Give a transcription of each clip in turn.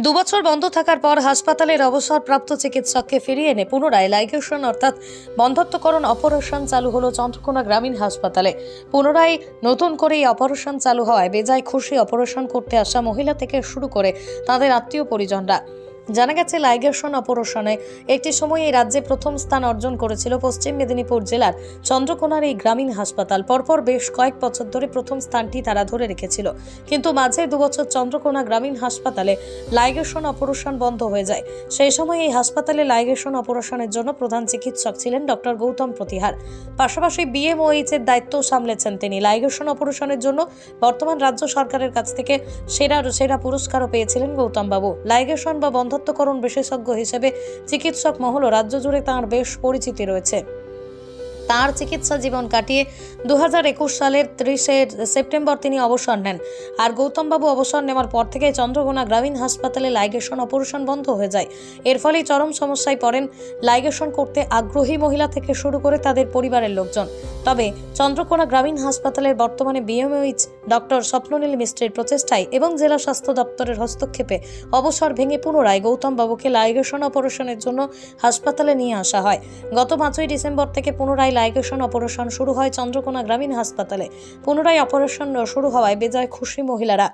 দুবছর বন্ধ থাকার পর হাসপাতালের অবসরপ্রাপ্ত চিকিৎসককে ফিরিয়ে এনে পুনরায় লাইগেশন অর্থাৎ বন্ধ্যত্বকরণ অপারেশন চালু হলো চন্দ্রকোনা গ্রামীণ হাসপাতালে। পুনরায় নতুন করে এই অপারেশন চালু হওয়ায় বেজায় খুশি অপারেশন করতে আসা মহিলা থেকে শুরু করে তাদের আত্মীয় পরিজনরা। জানা গেছে, লাইগেশন অপারেশনে একটি সময় এই রাজ্যে প্রথম স্থান অর্জন করেছিল পশ্চিম মেদিনীপুর জেলার চন্দ্রকোনার এই গ্রামীণ হাসপাতাল। পরপর বেশ কয়েক বছর ধরে প্রথম স্থানটি তারা ধরে রেখেছিল, কিন্তু মাঝে 2 বছর চন্দ্রকোনা গ্রামীণ হাসপাতালে লাইগেশন অপারেশন বন্ধ হয়ে যায়। সেই সময় এই হাসপাতালে লাইগেশন অপারেশনের জন্য প্রধান চিকিৎসক ছিলেন ডক্টর গৌতম প্রতিহার। পাশাপাশি বিএমওএইচ এর দায়িত্ব সামলেছেন তিনি। লাইগেশন অপারেশনের জন্য বর্তমান রাজ্য সরকারের কাছ থেকে সেরা পুরস্কারও পেয়েছিলেন গৌতম বাবু। লাইগেশন বা বন্ধ্যত্বকরণ বিশেষজ্ঞ হিসেবে চিকিৎসক মহল রাজ্য জুড়ে তাঁর বেশ পরিচিতি রয়েছে। তার চিকিৎসা জীবন কাটিয়ে 2021 সালের 30 সেপ্টেম্বর তিনি অবসর নেন। আর গৌতমবাবু অবসর নেওয়ার পর থেকে চন্দ্রকোনা গ্রামীণ হাসপাতালে লাইগেশন অপারেশন বন্ধ হয়ে যায়। এর ফলে চরম সমস্যায় পড়েন লাইগেশন করতে আগ্রহী মহিলা থেকে শুরু করে তাদের পরিবারের লোকজন। তবে চন্দ্রকোনা গ্রামীণ হাসপাতালের বর্তমানে বিএমওএইচ ডক্টর স্বপ্ননীল মিস্ত্রির প্রচেষ্টায় এবং জেলা স্বাস্থ্য দপ্তরের হস্তক্ষেপে অবসর ভেঙে পুনরায় গৌতমবাবুকে লাইগেশন অপারেশনের জন্য হাসপাতালে নিয়ে আসা হয়। গত 5ই ডিসেম্বর থেকে পুনরায় লাইগেশন অপারেশন শুরু হয় চন্দ্রকোনা গ্রামীণ হাসপাতালে। পুনরায় অপারেশন শুরু হওয়ায় বেজায় খুশি মহিলারা।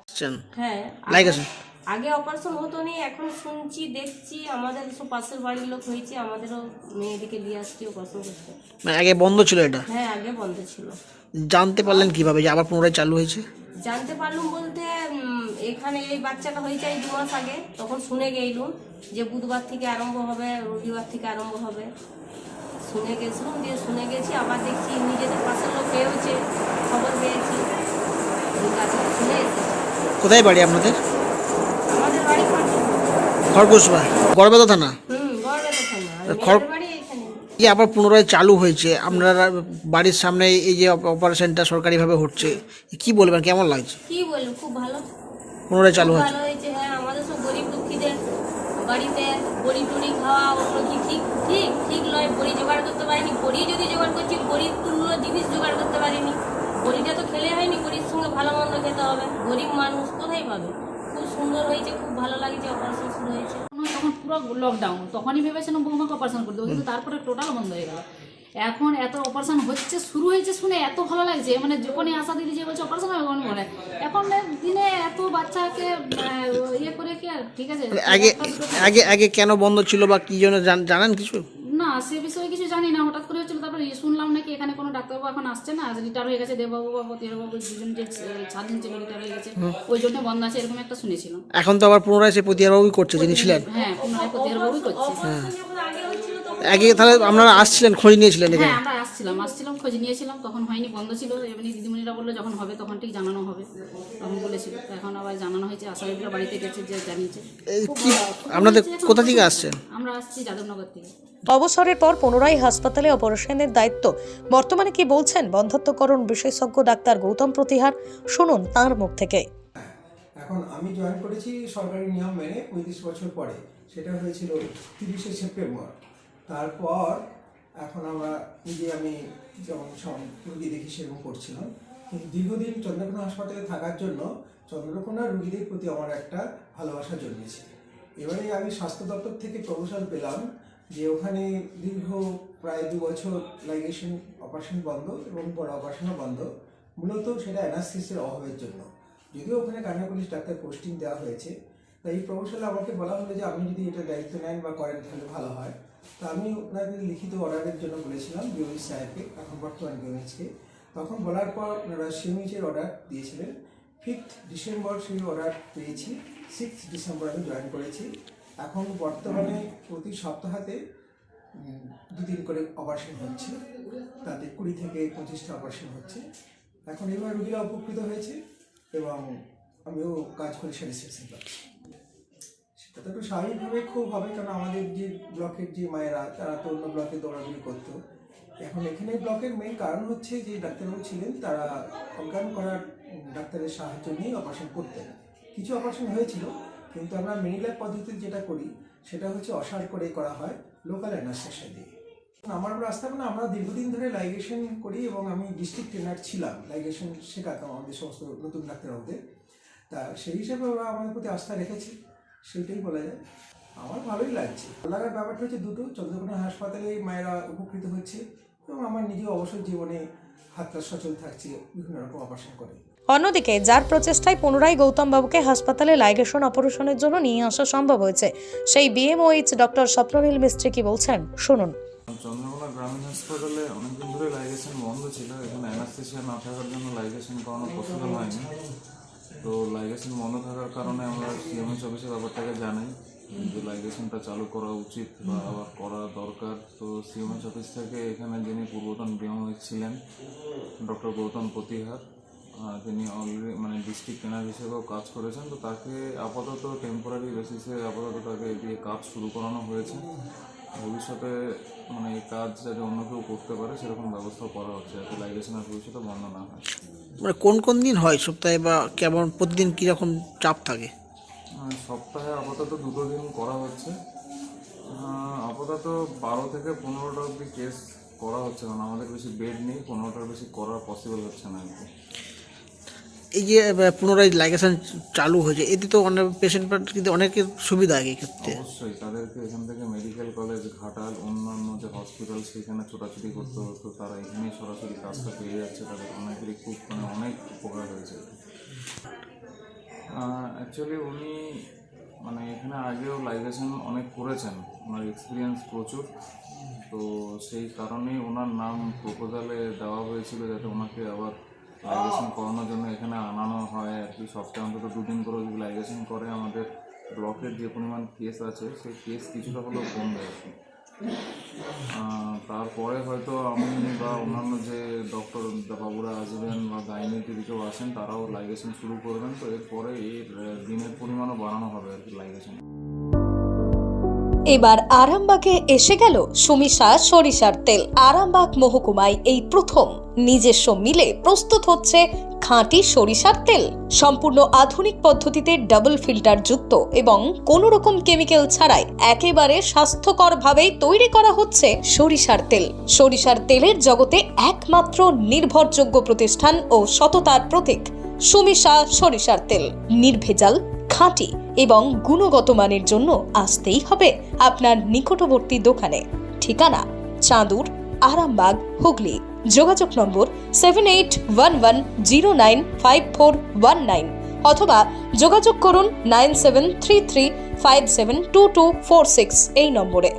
হ্যাঁ, লাইগেশন আগে অপারেশন হতো নি, এখন শুনছি দেখছি আমাদের সব পাশের বাড়ির লোক হয়েছে, আমাদেরও মেয়েদিকে দিয়ে আসছি অপারেশন করতে। মানে আগে বন্ধ ছিল এটা, হ্যাঁ আগে বন্ধ ছিল। জানতে পারলেন কিভাবে যে আবার পুনরায় চালু হয়েছে? জানতে পারলুম বলতে এখানে এই বাচ্চাটা হয়েছে এই 2 মাস আগে, তখন শুনে গেলুম যে বুধবার থেকে আরম্ভ হবে, রবিবার থেকে আরম্ভ হবে। শুনে গেছিলাম, দিয়ে শুনে গেছি, আবার দেখছি নিজেদের পাশের লোক পেয়েছে, খবর পেয়েছি, শুনে এসেছি। কোথায় বাড়ি আপনাদের? আমাদের বাড়ি খড়গোসবা, গড়বেতা থানা। গড়বেতা থানা, আর খড়- মেয়ের বাড়ি এখানে। এই আবার পুনরায় চালু হয়েছে, আপনারা বাড়ির সামনে এই যে অপারেশনটা সরকারিভাবে হচ্ছে, কি বলবেন, কেমন লাগছে? কি বলবো, খুব ভালো, পুনরায় চালু খুব হয়েছে। ভালো হয়েছে। হ্যাঁ, আমাদের সব গরিব দুঃখীদের বাড়িতে বড়ি টুড়ি খাওয়া অন্য কি ঠিক ঠিক ঠিক নয়, বড়ি জোগাড় করতে পারিনি। বড়ি যদি জোগাড় করছি, বড়ির তুল্য জিনিস জোগাড় করতে পারিনি। বড়িটা তো খেলে হয়নি, বড়ির সঙ্গে ভালো মন্দ খেতে হবে। গরিব মানুষ কোথায় পাবে? খুব সুন্দর হয়েছে, খুব ভালো লাগছে। অপারেশন শুরু হয়েছে তখন পুরো লকডাউন, তখনই ভেবেছিলাম বৌমাকে অপারেশন করে দেবো, কিন্তু তারপরে টোটাল বন্ধ হয়ে গেল। এখন এত অপারেশন হচ্ছে, শুরু হয়েছে শুনে এত ভালো লাগছে, মানে যখনই আশা দিদি যে বলছে অপারেশন হবে তখন মনে হয় এখন দিনে এত বাচ্চাকে ইয়ে করে কি আর ঠিক আছে। আগে আগে আগে কেন বন্ধ ছিল বা কি জন্য জানেন কিছু? না, সে বিষয়ে কিছু জানি না, হঠাৎ করে হচ্ছিল। তারপরে শুনলাম নাকি এখানে কোনো ডাক্তারবাবু এখন আসছে না, রিটায়ার হয়ে গেছে, দেববাবু বা প্রতিহারবাবু দুজন যে স্বাধীন ছিল রিটায়ার হয়ে গেছে, ওই জন্য বন্ধ আছে, এরকম একটা শুনেছিলাম। এখন তো আবার পুনরায় সে প্রতিহারবাবুই করছে যিনি ছিলেন। হ্যাঁ, পুনরায় প্রতিহারবাবুই করছে। আগে তাহলে আপনারা আসছিলেন, খোঁজ নিয়েছিলেন এখানে? হ্যাঁ, আমরা আসছিলাম, খোঁজ নিয়েছিলাম, তখন হয়নি, বন্ধ ছিল। এমনি দিদিমণিরা বললো যখন হবে তখন ঠিক জানানো হবে, তখন বলেছিল। এখন আবার জানানো হয়েছে, আশাবাড়িরা বাড়িতে গেছে, যে জানিয়েছে। কি আপনাদের কোথা থেকে আসছেন? আমরা আসছি যাদবনগর থেকে। অবসরের পর পুনরায় হাসপাতালে অপারেশনের দায়িত্ব বর্তমানে কি বলছেন বন্ধ্যত্বকরণ বিশেষজ্ঞ ডাক্তার গৌতম প্রতিহার, শুনুন তাঁর মুখ থেকে। এখন আমি জয়েন করেছি সরকারি নিয়ম মেনে 35 বছর পরে, সেটা হয়েছিল 30শে সেপ্টেম্বর। তারপর এখন আমি যেমন রুগী দেখি সেরকম করছিলাম, কিন্তু দীর্ঘদিন চন্দ্রকোনা হাসপাতালে থাকার জন্য চন্দ্রকোনা রুগীদের প্রতি আমার একটা ভালোবাসা জন্মেছে। এবারে আমি স্বাস্থ্য দপ্তর থেকে প্রপোজাল পেলাম যে ওখানে দীর্ঘ প্রায় 2 বছর লাইগেশন অপারেশন বন্ধ এবং বড় অপারেশনও বন্ধ, মূলত সেটা অ্যানাস্থেসিয়ার অভাবের জন্য। যদিও ওখানে গাইনোকোলজিস্ট ডাক্তার পোস্টিং দেওয়া হয়েছে, তাই এই প্রপোজালে আমাকে বলা হলো যে আপনি যদি এটা দায়িত্ব নেন বা করেন তাহলে ভালো হয়। তা আমি ওনাদের লিখিত অর্ডারের জন্য বলেছিলাম বিওএইচ সাহেবকে, এখন বর্তমান বিওএইচকে। তখন বলার পর ওনারা সিএমএইচের অর্ডার দিয়েছিলেন। 5 ডিসেম্বর সেই অর্ডার পেয়েছি, 6 ডিসেম্বর আমি জয়েন করেছি। এখন বর্তমানে প্রতি সপ্তাহতে 2-3 করে অপারেশন হচ্ছে, তাতে 20 থেকে 25টা অপারেশন হচ্ছে। এখন এবার রুগীরা উপকৃত হয়েছে এবং আমিও কাজ করে স্যাটিসফ্যাকশন পাচ্ছি। সেটা তো একটু স্বাভাবিকভাবে খুব হবে, কারণ আমাদের যে ব্লকের যে মায়েরা তারা তো অন্য ব্লকে দৌড়াদৌড়ি করতো। এখন এখানে ব্লকের মেইন কারণ হচ্ছে যে ডাক্তারবাবু ছিলেন, তারা অজ্ঞান করার ডাক্তারের সাহায্য নিয়ে অপারেশন করতেন। কিছু অপারেশন হয়েছিল, কিন্তু আমরা মিনিল্যাব পদ্ধতিতে যেটা করি সেটা হচ্ছে অসাড় করে করা হয় লোকাল অ্যানাস্থেসিয়া দিয়ে। আমার রাস্তায় আমরা দীর্ঘদিন ধরে লাইগেশন করি এবং আমি ডিস্ট্রিক্ট ট্রেনার ছিলাম, লাইগেশন শেখাতাম আমাদের সমস্ত নতুন ডাক্তারবাবুদের। তা সেই হিসাবে ওরা আমাদের প্রতি আস্থা রেখেছে সেটাই বলা যায়। আমার ভালোই লাগছে। ভালো লাগার ব্যাপারটা হচ্ছে দুটো, চন্দ্রকোনা হাসপাতালে মায়েরা উপকৃত হচ্ছে এবং আমার নিজেও অবসর জীবনে হাতটা সচল থাকছে বিভিন্ন রকম অপারেশন করে। অন্যদিকে যার প্রচেষ্টায় পুনরায় গৌতম বাবুকে হাসপাতালে লাইগেশন অপারেশনের জন্য নিয়ে আসা সম্ভব হয়েছে, সেই বিএমওএইচ ডক্টর স্বপ্ননীল মিস্ত্রি কি বলছেন শুনুন। চন্দ্রকোনা গ্রামীণ হাসপাতালে অনেকদিন ধরে লাইগেশন বন্ধ ছিল। এখানে অ্যানাস্থেশিয়া না থাকার জন্য লাইগেশন করানো পসিবল হয়নি। তো লাইগেশন বন্ধ থাকার কারণে আমরা সিএমএস অফিসে ব্যাপারটাকে জানাই যে লাইগেশনটা চালু করা উচিত বা আবার করা দরকার। তো সিএমএস অফিস থেকে এখানে যিনি পূর্বতন বিএমওএইচ ছিলেন ডক্টর গৌতম প্রতিহার, তিনি অলরেডি মানে ডিস্ট্রিক্ট ট্রেনার হিসেবেও কাজ করেছেন। তো তাকে আপাতত টেম্পোরারি বেসিসে তাকে দিয়ে কাজ শুরু করানো হয়েছে। ভবিষ্যতে মানে এই কাজ যাতে অন্য কেউ করতে পারে সেরকম ব্যবস্থা করা হচ্ছে, যাতে লাইগেশনের ভবিষ্যতে বন্ধ না হয়। মানে কোন কোন দিন হয় সপ্তাহে, বা কেমন প্রতিদিন কীরকম চাপ থাকে? সপ্তাহে আপাতত 2 দিন করা হচ্ছে। আপাতত 12 থেকে 15টা অবধি কেস করা হচ্ছে, কারণ আমাদের বেশি বেড নেই, 15টার বেশি করা পসিবল হচ্ছে না আর কি। এই যে পুনরায় লাইগেশন চালু হয়েছে, এতে তো অনেক পেশেন্ট কিন্তু অনেকের সুবিধা এই ক্ষেত্রে। অবশ্যই তাদেরকে এখান থেকে মেডিকেল কলেজ, ঘাটাল, অন্যান্য যে হসপিটাল সেখানে ছোটাছুটি করতে হতো, তারা এখানেই সরাসরি কাজটা পেয়ে যাচ্ছে। তাদের অনেকেরই খুব মানে অনেক উপকার হয়েছে। অ্যাকচুয়ালি উনি মানে এখানে আগেও লাইগেশন অনেক করেছেন, ওনার এক্সপিরিয়েন্স প্রচুর। তো সেই কারণেই ওনার নাম প্রপোজালে দেওয়া হয়েছিল, যাতে ওনাকে আবার লাইগেশন করানোর জন্য এখানে আনানো হয় আর কি। সপ্তাহে অন্তত 2 দিন করে যদি লাইগেশন করে, আমাদের ব্লকের যে পরিমাণ কেস আছে সেই কেস কিছুটা হলেও কমবে আর কি। তারপরে হয়তো আমি বা অন্যান্য যে ডক্টর বাবুরা আসবেন বা গাইনি যদি কেউ আসেন, তারাও লাইগেশন শুরু করবেন। তো এরপরে এর দিনের পরিমাণও বাড়ানো হবে আর কি লাইগেশন। এবার আরামবাগে এসে গেল সুমিশা সরিষার তেল। আরামবাগ মহকুমায় এই প্রথম নিজস্ব মিলে প্রস্তুত হচ্ছে খাঁটি সরিষার তেল। সম্পূর্ণ আধুনিক পদ্ধতিতে ডাবল ফিল্টার যুক্ত এবং কোনো রকম কেমিক্যাল ছাড়াই একেবারে স্বাস্থ্যকর ভাবেই তৈরি করা হচ্ছে সরিষার তেল। সরিষার তেলের জগতে একমাত্র নির্ভরযোগ্য প্রতিষ্ঠান ও সততার প্রতীক সুমিশা সরিষার তেল। নির্ভেজাল, খাঁটি এবং গুণগত মানের জন্য আসতেই হবে আপনার নিকটবর্তী দোকানে। ঠিকানা চাঁদুর, আরামবাগ, হুগলি। যোগাযোগ নম্বর 7811095419 অথবা যোগাযোগ করুন 9733572246 এই নম্বরে।